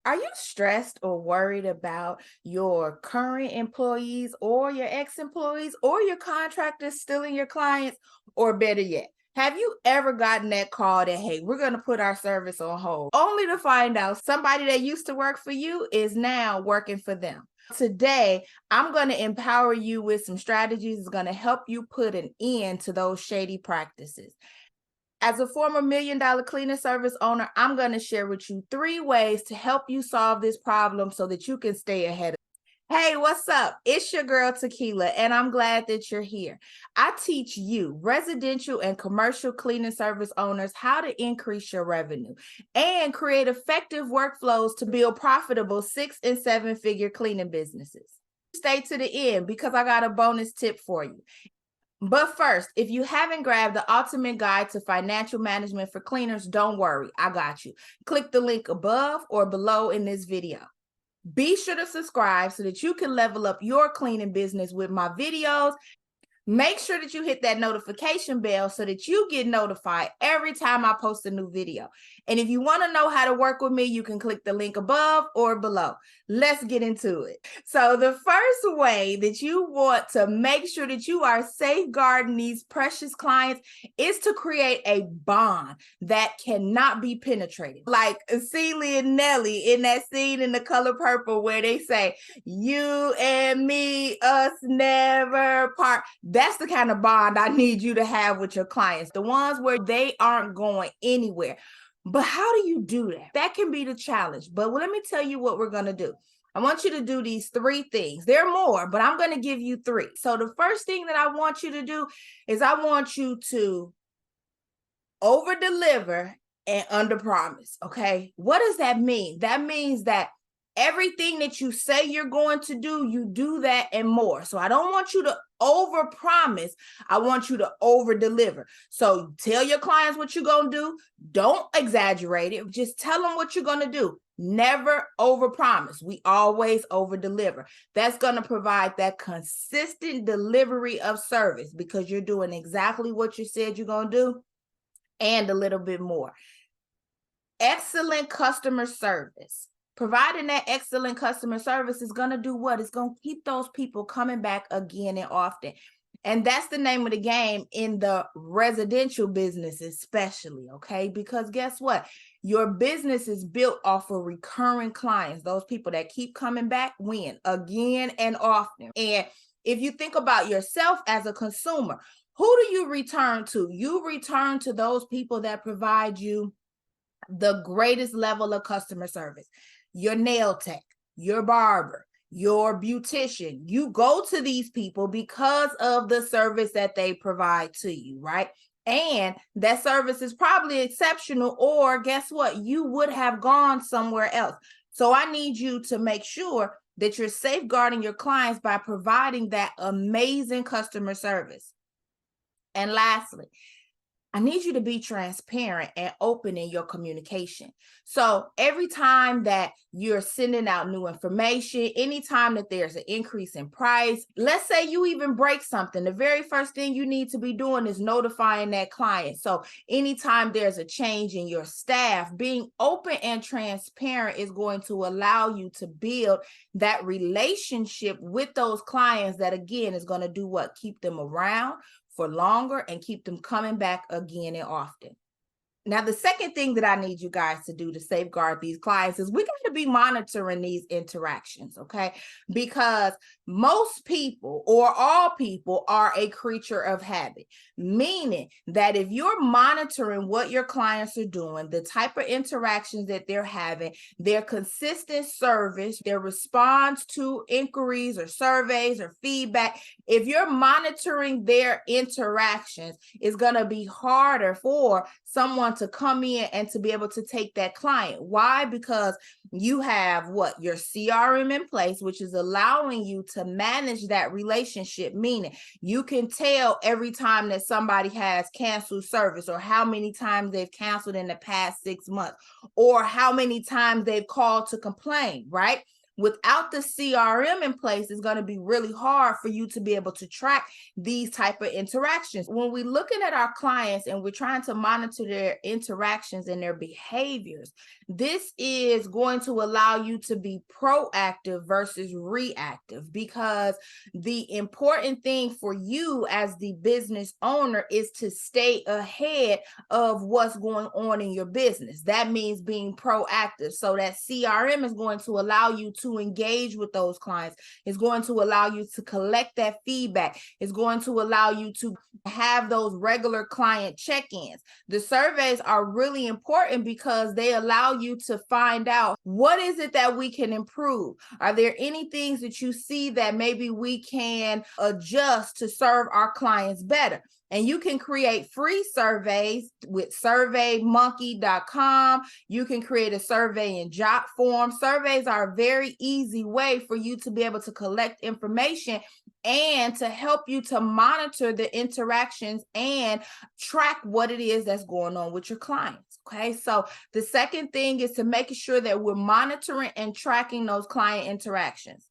Are you stressed or worried about your current employees or your ex-employees or your contractors stealing your clients? Or better yet, have you ever gotten that call that, hey, we're going to put our service on hold, only to find out somebody that used to work for you is now working for them? Today, I'm going to empower you with some strategies that's going to help you put an end to those shady practices. As a former $1 million cleaning service owner, I'm going to share with you 3 ways to help you solve this problem so that you can stay ahead of it. Hey, what's up? It's your girl Tequila, and I'm glad that you're here. I teach you, residential and commercial cleaning service owners, how to increase your revenue and create effective workflows to build profitable 6- and 7-figure cleaning businesses. Stay to the end because I got a bonus tip for you. But first, if you haven't grabbed the ultimate guide to financial management for cleaners, don't worry, I got you. Click the link above or below in this video. Be sure to subscribe so that you can level up your cleaning business with my videos. Make sure that you hit that notification bell so that you get notified every time I post a new video. And if you want to know how to work with me, you can click the link above or below. Let's get into it. So the first way that you want to make sure that you are safeguarding these precious clients is to create a bond that cannot be penetrated. Like Celie and Nelly in that scene in The Color Purple where they say, "You and me, us never part." That's the kind of bond I need you to have with your clients, the ones where they aren't going anywhere. But how do you do that? That can be the challenge. But let me tell you what we're going to do. I want you to do these 3 things. There are more, but I'm going to give you 3. So the first thing that I want you to do is I want you to over deliver and under promise. Okay. What does that mean? That means that everything that you say you're going to do, you do that and more. So I don't want you to over promise. I want you to over deliver. So tell your clients what you're going to do. Don't exaggerate it. Just tell them what you're going to do. Never over promise. We always over deliver. That's going to provide that consistent delivery of service because you're doing exactly what you said you're going to do and a little bit more. Excellent customer service. Providing that excellent customer service is going to do what? It's going to keep those people coming back again and often. And that's the name of the game in the residential business, especially, okay? Because guess what? Your business is built off of recurring clients. Those people that keep coming back win again and often. And if you think about yourself as a consumer, who do you return to? You return to those people that provide you the greatest level of customer service. Your nail tech, your barber, your beautician. You go to these people because of the service that they provide to you, right? And that service is probably exceptional, or guess what? You would have gone somewhere else. So I need you to make sure that you're safeguarding your clients by providing that amazing customer service. And lastly, I need you to be transparent and open in your communication. So every time that you're sending out new information, anytime that there's an increase in price, let's say you even break something, the very first thing you need to be doing is notifying that client. So anytime there's a change in your staff, being open and transparent is going to allow you to build that relationship with those clients that, again, is going to do what? Keep them around for longer and keep them coming back again and often. Now, the second thing that I need you guys to do to safeguard these clients is we got to be monitoring these interactions, okay? Because most people or all people are a creature of habit, meaning that if you're monitoring what your clients are doing, the type of interactions that they're having, their consistent service, their response to inquiries or surveys or feedback, if you're monitoring their interactions, it's going to be harder for someone to come in and to be able to take that client. Why? Because you have what? Your CRM in place, which is allowing you to manage that relationship, meaning you can tell every time that somebody has canceled service or how many times they've canceled in the past 6 months or how many times they've called to complain, right? Without the CRM in place, it's going to be really hard for you to be able to track these type of interactions. When we're looking at our clients and we're trying to monitor their interactions and their behaviors, this is going to allow you to be proactive versus reactive, because the important thing for you as the business owner is to stay ahead of what's going on in your business. That means being proactive. So that CRM is going to allow you to engage with those clients. It's going to allow you to collect that feedback. It's going to allow you to have those regular client check-ins. The surveys are really important because they allow you to find out, what is it that we can improve? Are there any things that you see that maybe we can adjust to serve our clients better? And you can create free surveys with surveymonkey.com. You can create a survey in Jot form. Surveys are a very easy way for you to be able to collect information and to help you to monitor the interactions and track what it is that's going on with your clients. Okay, so the second thing is to making sure that we're monitoring and tracking those client interactions.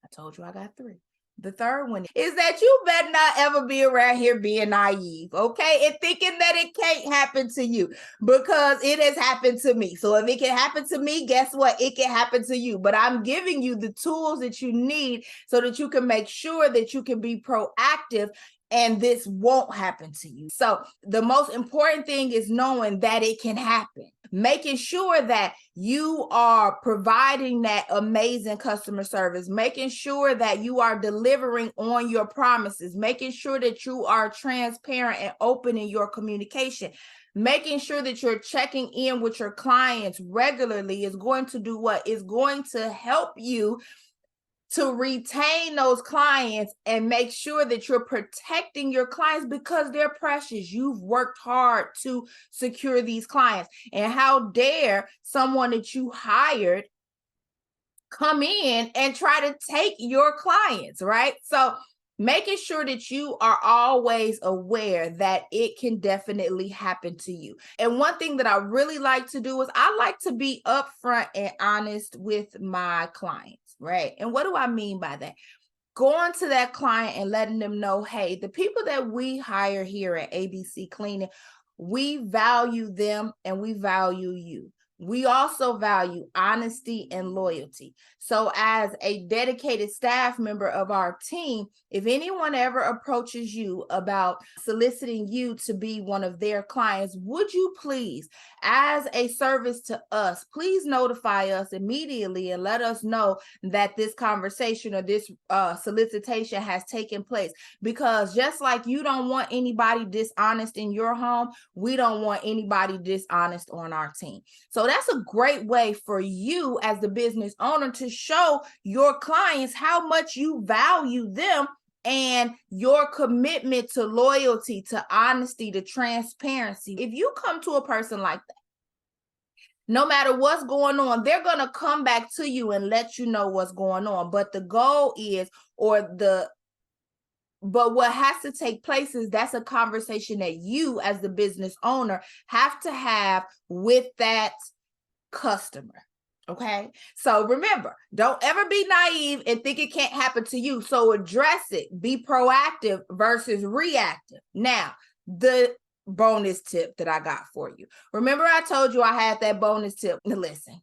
I told you I got 3. The third one is that you better not ever be around here being naive, okay? And thinking that it can't happen to you, because it has happened to me. So if it can happen to me, guess what? It can happen to you. But I'm giving you the tools that you need so that you can make sure that you can be proactive and this won't happen to you. So the most important thing is knowing that it can happen. Making sure that you are providing that amazing customer service, making sure that you are delivering on your promises, making sure that you are transparent and open in your communication, making sure that you're checking in with your clients regularly is going to do what? Is going to help you to retain those clients and make sure that you're protecting your clients, because they're precious. You've worked hard to secure these clients. And how dare someone that you hired come in and try to take your clients, right? So making sure that you are always aware that it can definitely happen to you. And one thing that I really like to do is I like to be upfront and honest with my clients. Right. And what do I mean by that? Going to that client and letting them know, hey, the people that we hire here at ABC Cleaning, we value them and we value you. We also value honesty and loyalty. So as a dedicated staff member of our team, if anyone ever approaches you about soliciting you to be one of their clients, would you please, as a service to us, please notify us immediately and let us know that this conversation or this solicitation has taken place. Because just like you don't want anybody dishonest in your home, we don't want anybody dishonest on our team. So that's a great way for you as the business owner to show your clients how much you value them and your commitment to loyalty, to honesty, to transparency. If you come to a person like that, no matter what's going on, they're going to come back to you and let you know what's going on. But the goal is, but what has to take place is that's a conversation that you as the business owner have to have with that customer. Okay. So remember, don't ever be naive and think it can't happen to you. So address it, be proactive versus reactive. Now, the bonus tip that I got for you. Remember, I told you I had that bonus tip. Now listen,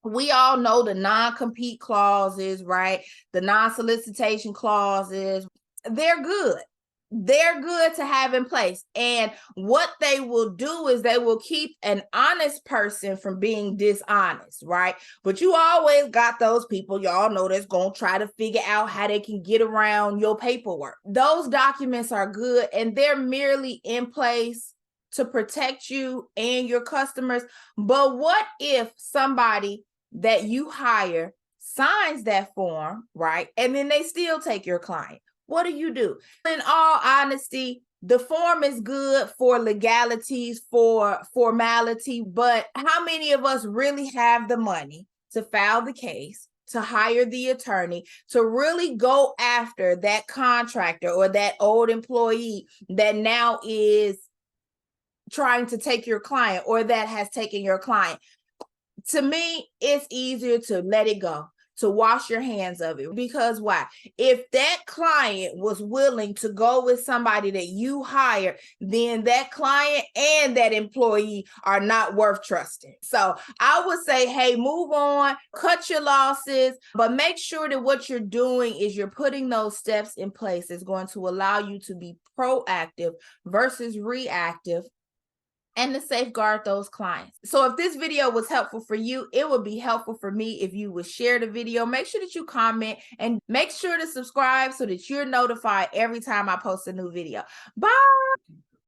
we all know the non-compete clauses, right? The non-solicitation clauses, they're good. They're good to have in place. And what they will do is they will keep an honest person from being dishonest, right? But you always got those people, y'all know, that's going to try to figure out how they can get around your paperwork. Those documents are good and they're merely in place to protect you and your customers. But what if somebody that you hire signs that form, right? And then they still take your client? What do you do? In all honesty, the form is good for legalities, for formality, but how many of us really have the money to file the case, to hire the attorney, to really go after that contractor or that old employee that now is trying to take your client or that has taken your client? To me, it's easier to let it go, to wash your hands of it. Because why? If that client was willing to go with somebody that you hired, then that client and that employee are not worth trusting. So I would say, hey, move on, cut your losses, but make sure that what you're doing is you're putting those steps in place that's going to allow you to be proactive versus reactive, and to safeguard those clients. So if this video was helpful for you, it would be helpful for me if you would share the video. Make sure that you comment and make sure to subscribe so that you're notified every time I post a new video. Bye.